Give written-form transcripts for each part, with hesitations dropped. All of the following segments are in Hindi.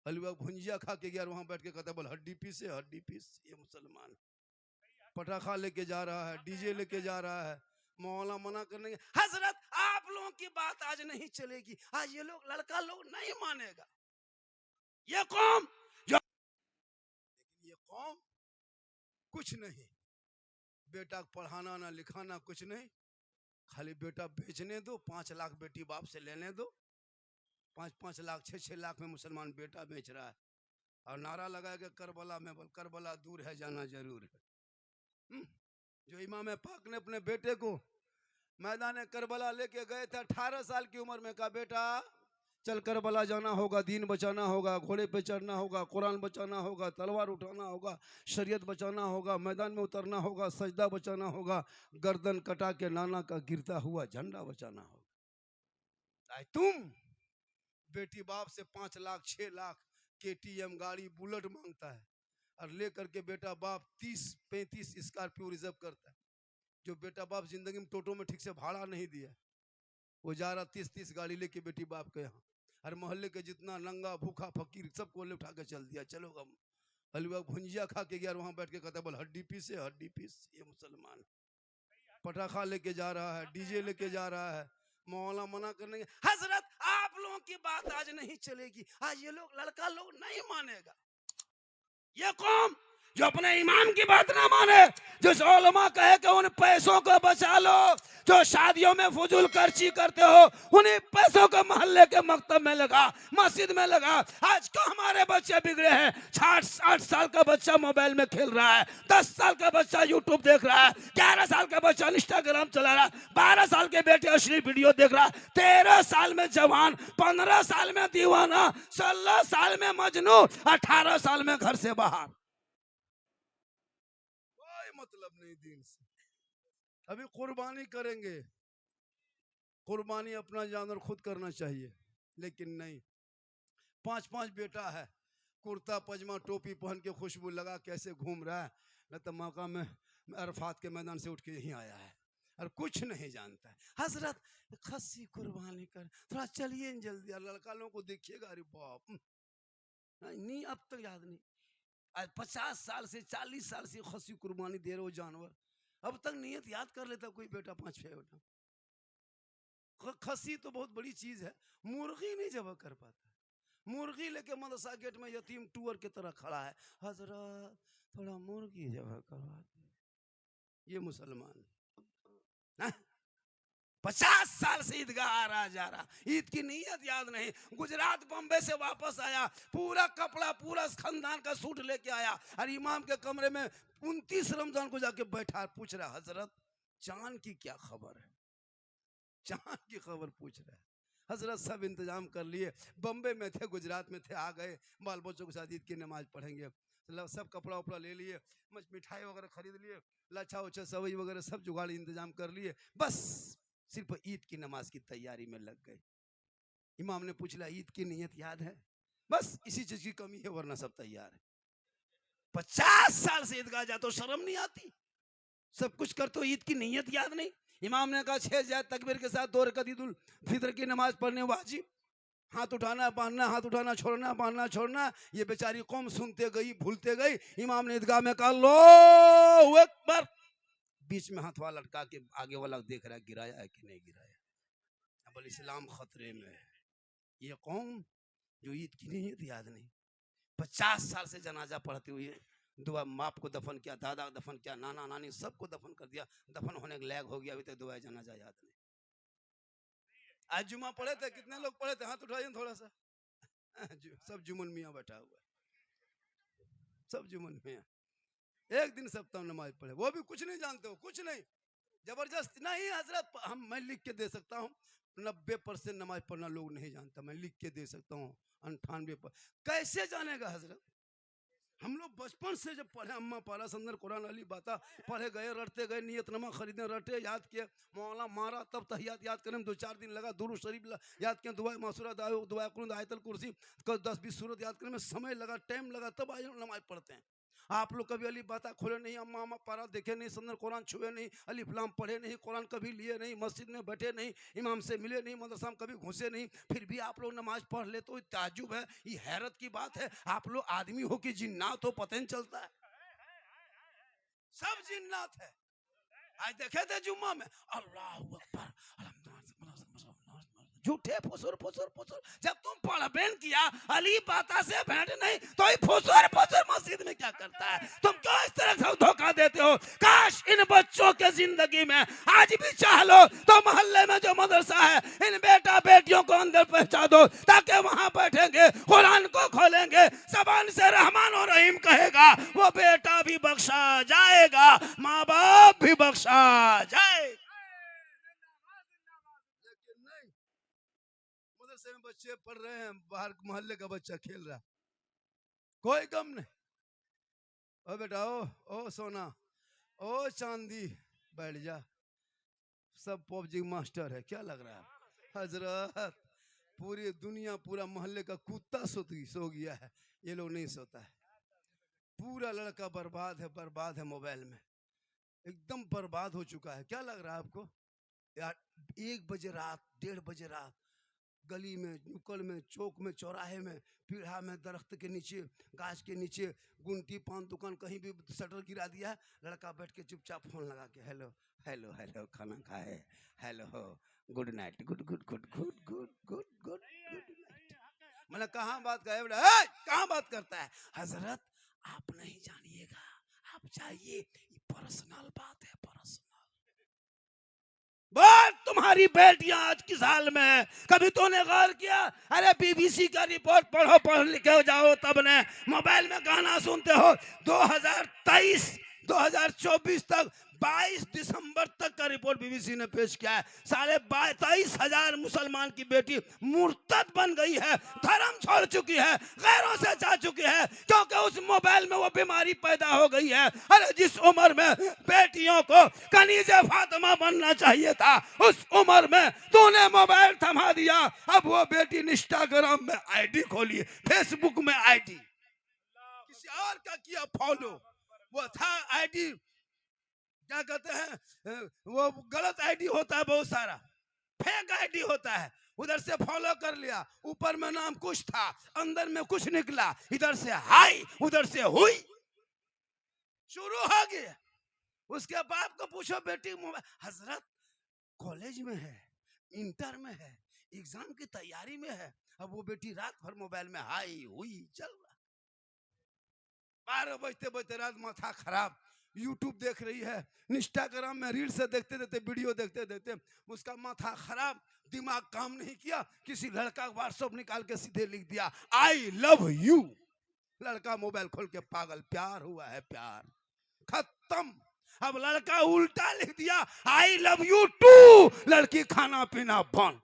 हलवा भुंजिया खा के गया, वहां बैठ के कहता बोल हड्डी पीस है, हड्डी पीस। ये मुसलमान पटाखा लेके जा रहा है, डीजे लेके जा रहा है, मौला मना करने के हजरत आप लोगों की बात आज नहीं चलेगी, आज ये लोग लड़का लोग नहीं मानेगा। ये कौम जो, लेकिन ये कौम कुछ नहीं, बेटा पढ़ाना ना लिखाना कुछ नहीं, खाली बेटा बेचने दो, 5 लाख बेटी बाप से लेने दो, 5-5 लाख 6-6 लाख में मुसलमान बेटा बेच रहा है। और नारा लगाएगा करबला में, बोल करबला दूर है जाना जरूर है। जो इमाम पाक ने अपने बेटे को मैदान करबला लेके गए थे 18 साल की उम्र में, कहा बेटा चल करबला जाना होगा, दीन बचाना होगा, घोड़े पे चढ़ना होगा, कुरान बचाना होगा, तलवार उठाना होगा, शरीयत बचाना होगा, मैदान में उतरना होगा, सजदा बचाना होगा, गर्दन कटा के नाना का गिरता हुआ झंडा बचाना होगा। तुम बेटी बाप से 5 लाख 6 लाख KTM गाड़ी बुलेट मांगता है, और लेकर के बेटा बाप 30-35 स्कॉर्पियो रिजर्व करता है। जो बेटा बाप जिंदगी में टोटो में ठीक से भाड़ा नहीं दिया, वो जा रहा 30-30 गाड़ी लेके बेटी बाप के यहाँ, और मोहल्ले के जितना नंगा भूखा फकीर सबको ले उठा के चल दिया, चलो हम हलवा भुंजिया खा के गया, वहां बैठ के कहता बोल हड्डी पीस है, हड्डी पीस। ये मुसलमान पटाखा लेके जा रहा है, डीजे लेके जा रहा है, मौला मना करने के हजरत आप लोगों की बात आज नहीं चलेगी, आज ये लोग लड़का लोग नहीं मानेगा। ये कौम जो अपने इमाम की बात ना माने, जो उलमा कहे कि उन पैसों को बचा लो, जो शादियों में फजूल खर्ची करते हो, उन्हीं पैसों को मोहल्ले के मकतब में लगा, मस्जिद में लगा। आज क्यों हमारे बच्चे बिगड़े हैं? 60 साल का बच्चा मोबाइल में खेल रहा है, 10 साल का बच्चा यूट्यूब देख रहा है, 11 साल का बच्चा इंस्टाग्राम चला रहा है, 12 साल के बेटे अश्लील वीडियो देख रहा है, 13 साल में जवान, 15 साल में दीवाना, 16 साल में मजनू, 18 साल में घर से बाहर। मतलब नहीं दीन से। अभी कुर्बानी करेंगे, कुर्बानी अपना जानवर खुद करना चाहिए, लेकिन नहीं। 5-5 बेटा है, कुर्ता पजामा टोपी पहन के खुशबू लगा कैसे घूम रहा है, न तो मौका में अरफात के मैदान से उठ के यहीं आया है और कुछ नहीं जानता है। हजरत खस्सी कुर्बानी कर, थोड़ा चलिए जल्दी, लड़का लोगों को देखिएगा, अरे बाप नहीं अब तक याद नहीं। आज 50 साल से 40 साल से खस्सी कुर्बानी दे रहे हो जानवर, अब तक नियत याद कर लेता कोई बेटा 5-6 बेटा। खस्सी तो बहुत बड़ी चीज है, मुर्गी नहीं जब कर पाता, मुर्गी लेके मदरसा गेट में यतीम टूअर की तरह खड़ा है, हजरत थोड़ा मुर्गी जब करवा दे। ये मुसलमान 50 साल से ईदगाह आ रहा जा रहा, ईद की नीयत याद नहीं। गुजरात बम्बे से वापस आया, पूरा कपड़ा पूरा खानदान का सूट लेके आया, और इमाम के कमरे में 29 रमजान को जाके बैठा, पूछ रहा हजरत चांद की क्या खबर है, चांद की खबर पूछ रहा है। हजरत सब इंतजाम कर लिए, बम्बे में थे, गुजरात में थे, आ गए, बाल बच्चों के साथ ईद की नमाज पढ़ेंगे, सब कपड़ा उपड़ा ले लिए, मिठाई वगैरह खरीद लिए, लच्छा उच्छा सवई वगैरह सब जुगाड़ इंतजाम कर लिए, बस सिर्फ ईद की नमाज की तैयारी में लग गए। इमाम ने पूछ लिया ईद की नियत याद है? बस इसी चीज की कमी है, वरना सब तैयार है। 50 साल से ईदगाह जाते हो, शर्म नहीं आती? सब कुछ करते हो, ईद की नियत याद नहीं? इमाम ने कहा 6 जायद तकबीर के साथ 2 रकात ईद उल फितर की नमाज पढ़ने वाजिब, हाथ उठाना बांधना, हाथ उठाना छोड़ना, बांधना छोड़ना। ये बेचारी कौम सुनते गई, भूलते गई। इमाम ने ईदगाह में कहा अल्लाहू अकबर, बीच में हाथ वाला लटका के आगे वाला देख रहा है गिराया है कि नहीं गिराया। अब इस्लाम खतरे में है। ये कौम जो ईद की नियत याद नहीं, 50 साल से जनाजा पढ़ते हुए दुआ, बाप को दफन किया, दादा को दफन किया, नाना नानी सबको दफन कर दिया, दफन होने के लायक हो गया, अभी तक दुआ जनाजा याद नहीं। आज जुमा पढ़े थे, कितने लोग पढ़े थे? हाथ उठाइए थोड़ा सा। सब जुमन मियाँ बैठा हुआ है, सब जुमन मियाँ। एक दिन सप्ताह नमाज पढ़े, वो भी कुछ नहीं जानते हो, कुछ नहीं, जबरदस्त नहीं। हजरत मैं लिख के दे सकता हूँ, 90% नमाज पढ़ना लोग नहीं जानता, मैं लिख के दे सकता हूँ 98%। कैसे जानेगा हजरत? हम लोग बचपन से जब पढ़े, अम्मा पारा संदर कुरान अली बाता पढ़े गए, रटते गए, नियतनमा खरीदे, रटे, याद किए, मौला मारा, तब तहियात याद करने में 2-4 दिन लगा, दुरूद शरीफ याद किया, दुआ मासूरा, दुआ कुरान, आयतल कुर्सी 10-20 सूरत याद करने में समय लगा, टाइम लगा, तब आज नमाज पढ़ते हैं। आप लोग कभी अली बाता खोले नहीं, अम्मा अम्मा पारा देखे नहीं, संदर कुरान छुए नहीं, अली फलाम पढ़े नहीं, कुरान कभी लिए नहीं, मस्जिद में बैठे नहीं, इमाम से मिले नहीं, मदरसा में कभी घुसे नहीं, फिर भी आप लोग नमाज पढ़ ले तो ताज्जुब है, ये हैरत की बात है। आप लोग आदमी हो कि जिन्नात हो पता नहीं चलता है। सब जिन्नात है। आज देखे थे जुम्मा में अल्लाह अकबर, झूठे फुसुर फुसुर फुसुर। जब तुम पढ़बेन किया अली बाता से भेंट नहीं तो ये फुसुर फुसुर मस्जिद में क्या करता है? तुम क्यों इस तरह से धोखा देते हो? काश इन बच्चों के जिंदगी में आज भी चाह लो तो मोहल्ले में जो मदरसा है इन बेटा बेटियों को अंदर पहुंचा दो, ताकि वहां बैठेंगे, कुरान को खोलेंगे, जबान से रहमान और रहीम कहेगा, वो बेटा भी बख्शा जाएगा, माँ बाप भी बख्शा जाएगा। मदरसे में बच्चे पढ़ रहे हैं, बाहर मोहल्ले का बच्चा खेल रहा, कोई गम नहीं। ओ बेटा, ओ सोना, ओ चांदी, बैठ जा, सब पबजी मास्टर है, क्या लग रहा है? हजरत पूरी दुनिया, पूरा मोहल्ले का कुत्ता सो गया है, ये लोग नहीं सोता है। पूरा लड़का बर्बाद है मोबाइल में, एकदम बर्बाद हो चुका है। क्या लग रहा है आपको यार? 1 बजे रात, 1:30 बजे रात, गली में, नुक्कड़ में, चौक में, चौराहे में, पीढ़ा में, दरख्त के नीचे, गाछ के नीचे, गुंटी पान दुकान कहीं भी शटर गिरा दिया, लड़का बैठ के चुपचाप फोन लगा के हेलो हेलो हेलो, खाना खाए, hello good night, good good good good good good good good night. मैंने कहाँ बात का है, कहाँ बात करता है? हजरत आप नहीं जानिएगा, आप जाइए, ये पर्सनल बात है, पर्सनल। बात तुम्हारी बेटियां आज किस हाल में है, कभी तूने गौर किया? अरे बीबीसी का रिपोर्ट पढ़ो, पढ़ लिखे जाओ तब ने मोबाइल में गाना सुनते हो। 2023 2024 तक 22 दिसंबर तक का रिपोर्ट बीबीसी ने पेश किया है। 23,500 मुसलमान की बेटी मुर्तद बन गई है, धर्म छोड़ चुकी है, गैरों से जा चुकी है, क्योंकि उस मोबाइल में वो बीमारी पैदा हो गई है। अरे जिस उम्र में बेटियों को कनीज़े फातिमा बनना चाहिए था, उस उम्र में तूने मोबाइल थमा दिया। अब वो बेटी इंस्टाग्राम में आईडी खोली, फेसबुक में आईडी, किसी और का किया फॉलो, वो था आईडी, क्या कहते हैं, वो गलत आईडी होता है, बहुत सारा फेक आईडी होता है, उधर से फॉलो कर लिया, ऊपर में नाम कुछ था, अंदर में कुछ निकला, इधर से हाई उधर से हुई, शुरू हो गया। उसके बाप को पूछो बेटी हजरत कॉलेज में है, इंटर में है, एग्जाम की तैयारी में है, अब वो बेटी रात भर मोबाइल में हाई हुई चल रहा, 12 बजते बजते रात माथा खराब, यूट्यूब देख रही है, इंस्टाग्राम में रील से देखते देखते, वीडियो देखते देखते उसका माथा खराब, दिमाग काम नहीं किया, किसी लड़का व्हाट्सएप निकाल के सीधे लिख दिया आई लव यू। लड़का मोबाइल खोल के पागल, प्यार हुआ है, प्यार खत्म। अब लड़का उल्टा लिख दिया आई लव यू टू, लड़की खाना पीना बंद।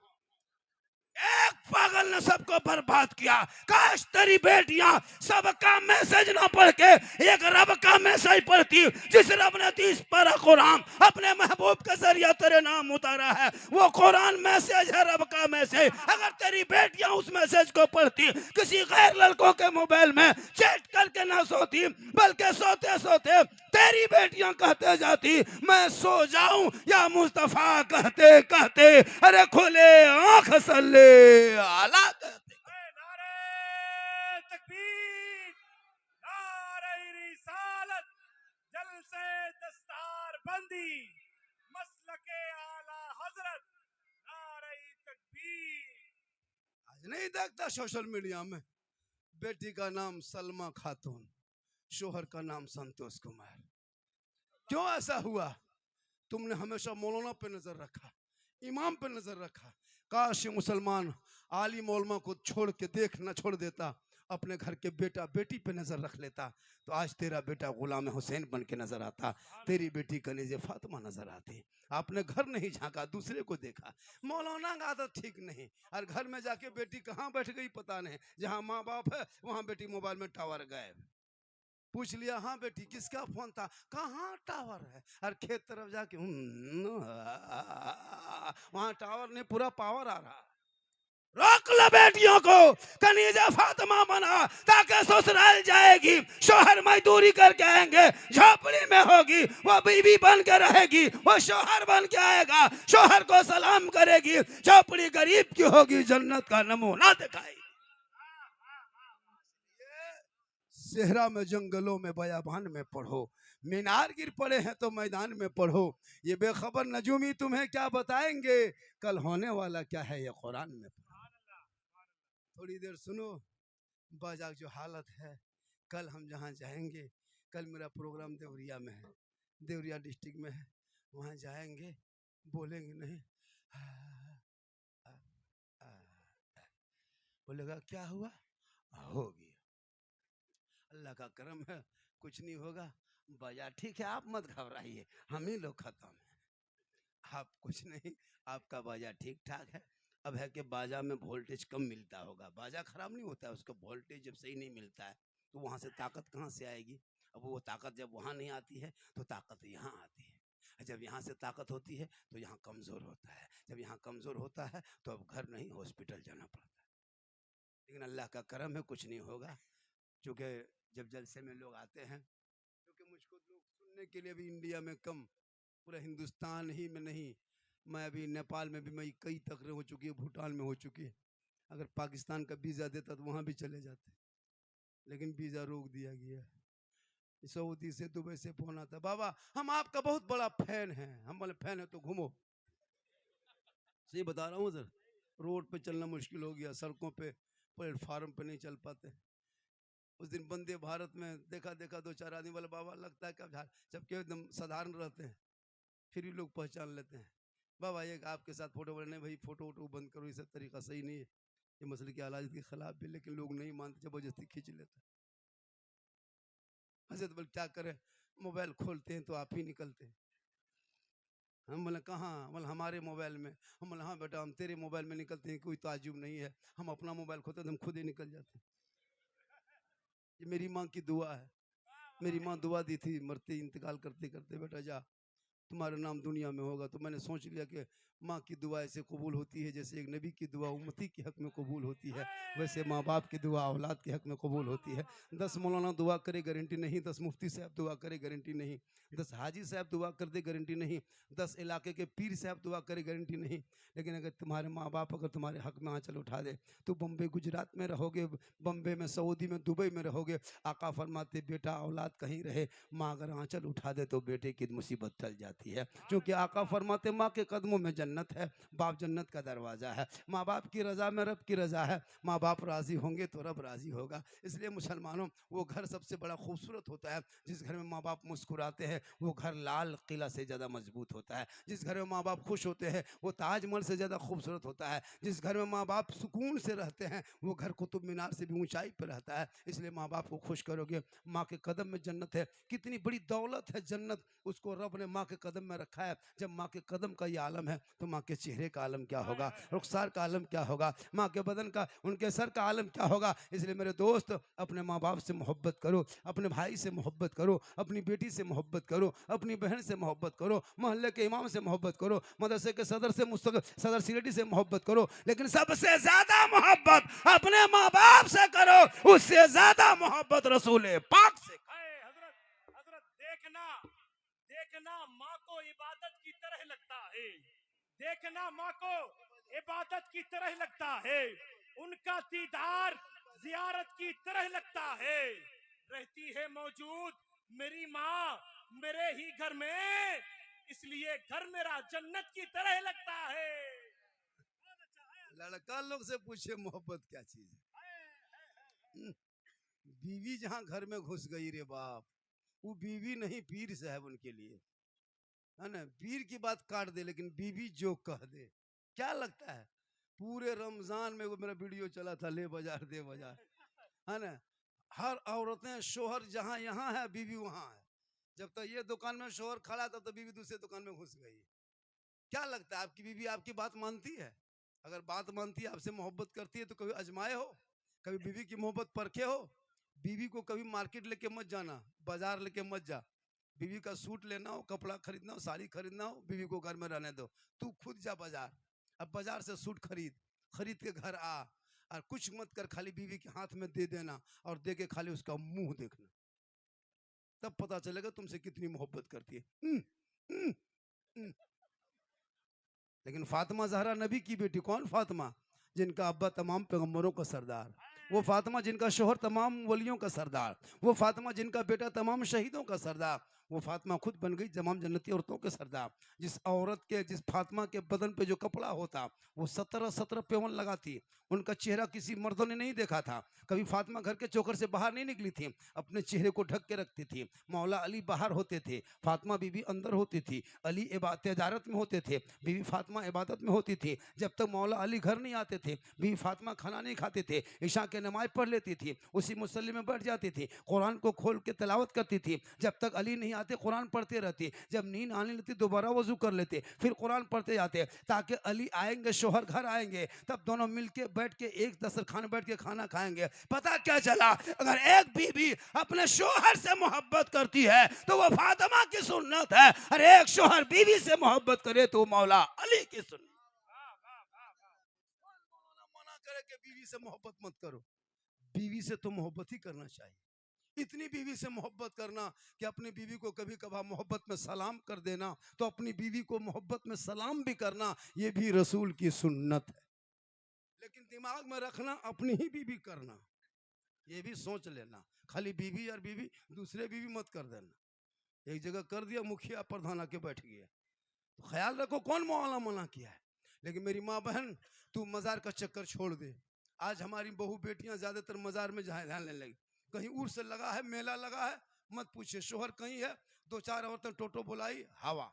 एक पागल ने सबको बर्बाद किया। काश तेरी बेटियां सबका मैसेज ना पढ़ के एक रब का मैसेज पढ़ती, जिस रब ने 30 पारा कुरान अपने महबूब के जरिए तेरे नाम उतारा है, वो कुरान मैसेज है, रब का मैसेज। अगर तेरी बेटियां उस मैसेज को पढ़ती, किसी गैर लड़कों के मोबाइल में चैट करके ना सोती, बल्कि सोते सोते तेरी बेटियां कहते जाती मैं सो जाऊं या मुस्तफा कहते कहते अरे खुले आंख सल्ले आला कहते। नारे तकबीर, नारे रिसालत, जलसे दस्तार बंदी, मसलके आला हजरत, नारे तकबीर। आज नहीं देखता सोशल मीडिया में बेटी का नाम सलमा खातून, शोहर का नाम संतोष कुमार। क्यों ऐसा हुआ? तुमने हमेशा मौलाना पे नजर रखा, इमाम पे नजर रखा। काश मुसलमान आलिम उलमा को छोड़ के देख न छोड़ देता, अपने घर के बेटा बेटी पे नजर रख लेता, तो आज तेरा बेटा गुलाम हुसैन बन के नजर आता, तेरी बेटी कनीज़े फातिमा नजर आती। आपने घर नहीं झांका, दूसरे को देखा। मौलाना का आदत ठीक नहीं, और घर में जाके बेटी कहाँ बैठ गई पता नहीं, जहाँ माँ बाप है वहाँ बेटी मोबाइल में टावर गायब। पूछ लिया हाँ बेटी किसका फोन था, कहाँ टावर है, और खेत तरफ जाके वहाँ टावर नहीं, पूरा पावर आ रहा। रोक लो बेटियों को, कनीजा फातिमा बना, ताकि ससुराल जाएगी, शोहर मजदूरी करके आएंगे, झोपड़ी में होगी, वो बीवी बन के रहेगी, वो शोहर बन के आएगा, शोहर को सलाम करेगी, झोपड़ी गरीब की होगी, जन्नत का नमूना दिखाएगी। सेहरा में, जंगलों में, बयाबान में पढ़ो, मीनार गिर पड़े हैं तो मैदान में पढ़ो, ये बेखबर नजूमी तुम्हें क्या बताएंगे, कल होने वाला क्या है ये कुरान में पढ़ो। थोड़ी देर सुनो, बाजा जो हालत है, कल हम जहाँ जाएंगे, कल मेरा प्रोग्राम देवरिया में है, देवरिया डिस्ट्रिक्ट में है, वहाँ जाएंगे, बोलेंगे नहीं, बोलेगा क्या हुआ, हो गया, अल्लाह का करम है, कुछ नहीं होगा, बाजा ठीक है, आप मत घबराइए, हम ही लोग खत्म हैं, आप कुछ नहीं, आपका बाजा ठीक ठाक है। अब है कि बाजा में वोल्टेज कम मिलता होगा, बाजा खराब नहीं होता है, उसका वोल्टेज जब सही नहीं मिलता है तो वहाँ से ताकत कहाँ से आएगी, अब वो ताकत जब वहाँ नहीं आती है तो ताकत यहाँ आती है, जब यहाँ से ताकत होती है तो यहाँ कमज़ोर होता है, जब यहाँ कमज़ोर होता है तो अब घर नहीं हॉस्पिटल जाना पड़ता है। लेकिन अल्लाह का करम है, कुछ नहीं होगा, क्योंकि जब जलसे में लोग आते हैं, क्योंकि मुझको लोग सुनने के लिए भी इंडिया में कम, पूरा हिंदुस्तान ही में नहीं, मैं अभी नेपाल में भी मैं कई तकरीर हो चुकी है, भूटान में हो चुकी है, अगर पाकिस्तान का वीज़ा देता तो वहाँ भी चले जाते, लेकिन वीज़ा रोक दिया गया। सऊदी से, दुबई से फोन आता, बाबा हम आपका बहुत बड़ा फैन हैं, हम बोले फैन है तो घूमो, सही बता रहा हूँ सर, रोड पे चलना मुश्किल हो गया, सड़कों पे, प्लेटफार्म पे नहीं चल पाते। उस दिन वंदे भारत में देखा दो चार आदमी, बोले बाबा लगता है क्या, जबकि एकदम साधारण रहते हैं, फिर भी लोग पहचान लेते हैं, बाबा ये आपके साथ फोटो, बोले नहीं भाई फोटो वोटो बंद करो, ये सब तरीका सही नहीं है, ये मसले की आलाज के खिलाफ भी, लेकिन लोग नहीं मानते, जबरदस्ती खींच लेते। हजरत बोले क्या करें, मोबाइल खोलते हैं तो आप ही निकलते हैं, हम बोले कहाँ, बोले हमारे मोबाइल में, हम बोले हाँ बेटा हम तेरे मोबाइल में निकलते हैं, कोई ताजुब नहीं है, हम अपना मोबाइल खोलते तो हम खुद ही निकल जाते हैं। ये मेरी माँ की दुआ है, मेरी माँ दुआ दी थी मरते इंतकाल करते करते, बेटा जा तुम्हारा नाम दुनिया में होगा, तो मैंने सोच लिया कि माँ की दुआ ऐसे कबूल होती है जैसे एक नबी की दुआ उम्मती के हक में कबूल होती है, वैसे माँ बाप की दुआ औलाद के हक में कबूल होती है। 10 मौलाना दुआ करे गारंटी नहीं, 10 मुफ्ती साहब दुआ करे गारंटी नहीं, 10 हाजी साहब दुआ कर दे गारंटी नहीं, 10 इलाके के पीर साहब दुआ करे गारंटी नहीं, लेकिन अगर तुम्हारे माँ बाप अगर तुम्हारे हक में आंचल उठा दे तो बम्बे गुजरात में रहोगे, बम्बे में, सऊदी में, दुबई में रहोगे, आका फरमाते बेटा औलाद कहीं रहे, माँ अगर आंचल उठा दे तो बेटे की मुसीबत टल जाती है, क्योंकि आका फरमाते माँ के कदमों में जन्नत है, बाप जन्नत का दरवाजा है, माँ बाप की रजा में रब की रजा है, माँ बाप राजी होंगे तो रब राजी होगा। इसलिए मुसलमानों वो घर सबसे बड़ा खूबसूरत होता है जिस घर में माँ बाप मुस्कुराते हैं, वो घर लाल किला से ज़्यादा मजबूत होता है, जिस घर में माँ बाप खुश होते हैं वो ताजमहल से ज़्यादा खूबसूरत होता है, जिस घर में माँ बाप सुकून से रहते हैं वो घर कुतुब मीनार से भी ऊंचाई पर रहता है। इसलिए माँ बाप को खुश करोगे, माँ के कदम में जन्नत है, कितनी बड़ी दौलत है जन्नत, उसको रब ने माँ के कदम में रखा है। जब माँ के कदम का ये आलम है तो माँ के चेहरे का आलम क्या होगा, रुखसार का आलम क्या होगा, माँ के बदन का, उनके सर का आलम क्या होगा। इसलिए मेरे दोस्त अपने माँ बाप से मोहब्बत करो, अपने भाई से मोहब्बत करो, अपनी बेटी से मोहब्बत करो, अपनी बहन से मोहब्बत करो, मोहल्ले के इमाम से मोहब्बत करो, मदरसे के सदर से, सदर सिलेटी से मोहब्बत करो, लेकिन सबसे ज्यादा मोहब्बत अपने माँ बाप से करो, उससे ज्यादा मोहब्बत रसूल पाक से। हजरत हजरत देखना देखना माँ को इबादत की तरह लगता है, देखना माँ को इबादत की तरह लगता है, उनका दीदार जियारत की तरह लगता है, रहती है मौजूद मेरी माँ मेरे ही घर में, इसलिए घर मेरा जन्नत की तरह लगता है। लड़का लोग से पूछे मोहब्बत क्या चीज है, बीवी जहां घर में घुस गई रे बाप, वो बीवी नहीं पीर साहब उनके लिए, है ना, पीर की बात काट दे लेकिन बीवी जो कह दे, क्या लगता है पूरे रमजान में वो मेरा वीडियो चला था, ले बाजार दे बाजार, है ना, हर औरतें शोहर जहां यहाँ है बीवी वहां है, जब तक ये दुकान में शोहर खड़ा था तो बीवी दूसरे दुकान में घुस गई। क्या लगता है आपकी बीवी आपकी बात मानती है? अगर बात मानती है, आपसे मोहब्बत करती है तो कभी आजमाए हो, कभी बीवी की मोहब्बत परखे हो? बीवी को कभी मार्केट लेके मत जाना, बाजार लेके मत जा, बीवी का सूट लेना हो, कपड़ा खरीदना हो, साड़ी खरीदना हो, बीवी को घर में रहने दो, तू खुद जा बाजार, अब बाजार से सूट खरीद, खरीद के घर आ और कुछ मत कर, खाली बीवी के हाथ में दे देना और दे के खाली उसका मुंह देखना, तब पता चलेगा तुमसे कितनी मोहब्बत करती है। हम्म, हम्म। लेकिन फातिमा जहरा नबी की बेटी, कौन फातिमा? जिनका अब्बा तमाम पैगंबरों का सरदार, वो फातिमा जिनका शोहर तमाम वलियों का सरदार, वो फातिमा जिनका बेटा तमाम शहीदों का सरदार, वो फातिमा खुद बन गई तमाम जन्नती औरतों के सरदार। जिस औरत के, जिस फातिमा के बदन पे जो कपड़ा होता, वो 17 पेवन लगाती। उनका चेहरा किसी मर्दों ने नहीं देखा था। कभी फातिमा घर के चौकर से बाहर नहीं निकली थी, अपने चेहरे को ढक के रखती थी। मौला अली बाहर होते थे, फातिमा बीबी अंदर होती थी। अली तिजारत में होते थे, बीबी फातिमा इबादत में होती थी। जब तक मौला अली घर नहीं आते थे, बीबी फातिमा खाना नहीं खाते थे, ईशा के नमाज पढ़ लेती थी, उसी मुसल्ले में बैठ जाती थी, कुरान को खोल के तिलावत करती थी। जब तक अली नहीं आते कुरान पढ़ते रहती, जब नींद आने लगती दोबारा वजू कर लेते, फिर कुरान पढ़ते जाते, ताकि अली आएंगे, शोहर घर आएंगे, तब दोनों मिलके बैठ के एक दस्तरखान बैठ के खाना खाएंगे। पता क्या चला, अगर एक बीबी अपने शोहर से मोहब्बत करती है तो वो फातिमा की सुन्नत है, और एक शोहर बीवी से मोहब्बत करे तो मौला अली की सुन्नत। मना करे कि बीवी से मोहब्बत मत करो, बीवी से तो मोहब्बत ही करना चाहिए। इतनी बीवी से मोहब्बत करना कि अपनी बीवी को कभी कभार मोहब्बत में सलाम कर देना, तो अपनी बीवी को मोहब्बत में सलाम भी करना, ये भी रसूल की सुन्नत है। लेकिन दिमाग में रखना, अपनी ही बीवी करना, ये भी सोच लेना। खाली बीवी और बीवी, दूसरे बीवी मत कर देना। एक जगह कर दिया, मुखिया प्रधान आके बैठ गया, तो ख्याल रखो कौन मौला मना किया है। लेकिन मेरी माँ बहन, तू मजार का चक्कर छोड़ दे। आज हमारी बहू बेटियां ज्यादातर मजार में ध्यान लेने लगी। कहीं उर्स लगा है, मेला लगा है, मत पूछे, शोहर कहीं है, 2-4 औरतें टोटो बुलाई, हवा।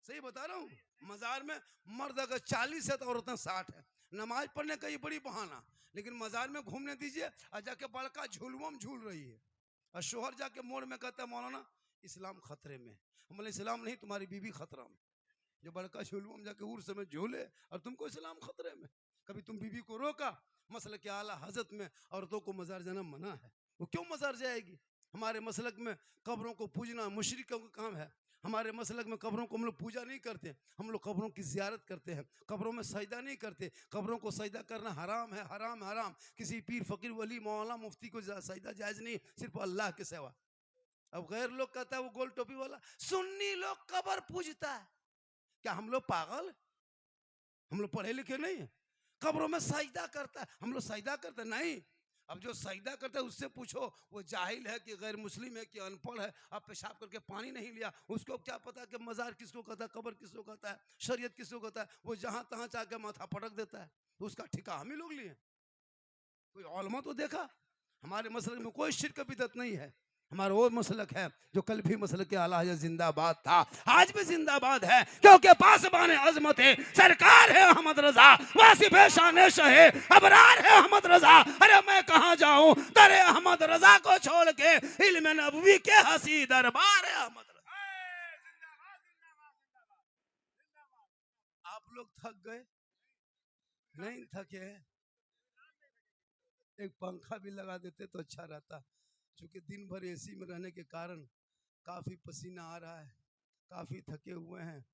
सही बता रहा हूँ, मजार में मर्द अगर 40 है तो औरतें 60 है। नमाज पढ़ने का ये बड़ी बहाना, लेकिन मजार में घूमने दीजिए, और जाके बड़का झूलवम झूल रही है, और शोहर जाके मोड़ में कहता है मौलाना इस्लाम खतरे में। हम बोले इस्लाम नहीं, तुम्हारी बीवी खतरा में। जो बड़का झूलवम जाके उर्स में झूले और तुमको इस्लाम खतरे में। कभी तुम बीवी को रोका? मसलक के आला हजरत में औरतों को मजार जाना मना है, वो क्यों मजार जाएगी? हमारे मसलक में कब्रों को पूजना मुशरिकों का काम है। हमारे मसलक में कब्रों को हम लोग पूजा नहीं करते, हम लोग कब्रों की जियारत करते हैं, कब्रों में सजदा नहीं करते। कब्रों को सजदा करना हराम है, हराम हराम। किसी पीर फकीर वली मौलाना मुफ्ती को सजदा जायज नहीं, सिर्फ अल्लाह के सिवा। अब गैर लोग कहता है वो गोल टोपी वाला सुन्नी लोग कब्र पूजता है। क्या हम लोग पागल? हम लोग पढ़े लिखे नहीं है? कब्रों में सजदा करता है, हम लोग सजदा करते नहीं। अब जो सजदा करता है उससे पूछो, वो जाहिल है कि गैर मुस्लिम है कि अनपढ़ है, अब पेशाब करके पानी नहीं लिया, उसको क्या पता कि मजार किसको कहता है, कब्र किसको कहता है, शरीयत किसको कहता है। वो जहां तहां जाके माथा पटक देता है, तो उसका ठिका हम ही लोग लिए। कोई औलमा तो देखा? हमारे मसलक में कोई शिरक बिदअत नहीं है। हमारा वो मसलक है जो कल भी मसलक के आला हज़रत जिंदाबाद था, आज भी जिंदाबाद है, क्योंकि पासबान अजमत है, सरकार है अहमद रजा, वासिफ शान शहे अबरार है अहमद रजा। अरे मैं कहाँ जाऊं तेरे अहमद रजा को छोड़ के, इल्म नबवी के हसी दरबार है अहमद रजा। आप लोग थक गए? नहीं थके? एक पंखा भी लगा देते तो अच्छा रहता। क्योंकि दिन भर एसी में रहने के कारण काफ़ी पसीना आ रहा है, काफ़ी थके हुए हैं।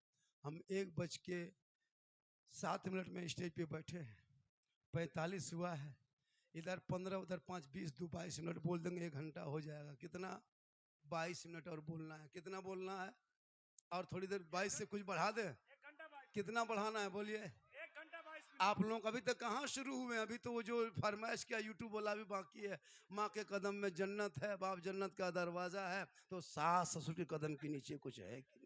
हम 1:07 में स्टेज पे बैठे हैं, 45 हुआ है, इधर 15 उधर 5 20 दो 22 मिनट बोल देंगे, 1 घंटा हो जाएगा। कितना? 22 मिनट और बोलना है। कितना बोलना है? और थोड़ी देर 22 से कुछ बढ़ा दे। कितना बढ़ाना है बोलिए? आप लोग अभी तक कहाँ शुरू हुए? अभी तो वो जो फरमाइश किया यूट्यूब वाला भी बाकी है। माँ के कदम में जन्नत है, बाप जन्नत का दरवाजा है, तो सास ससुर के कदम के नीचे कुछ है कि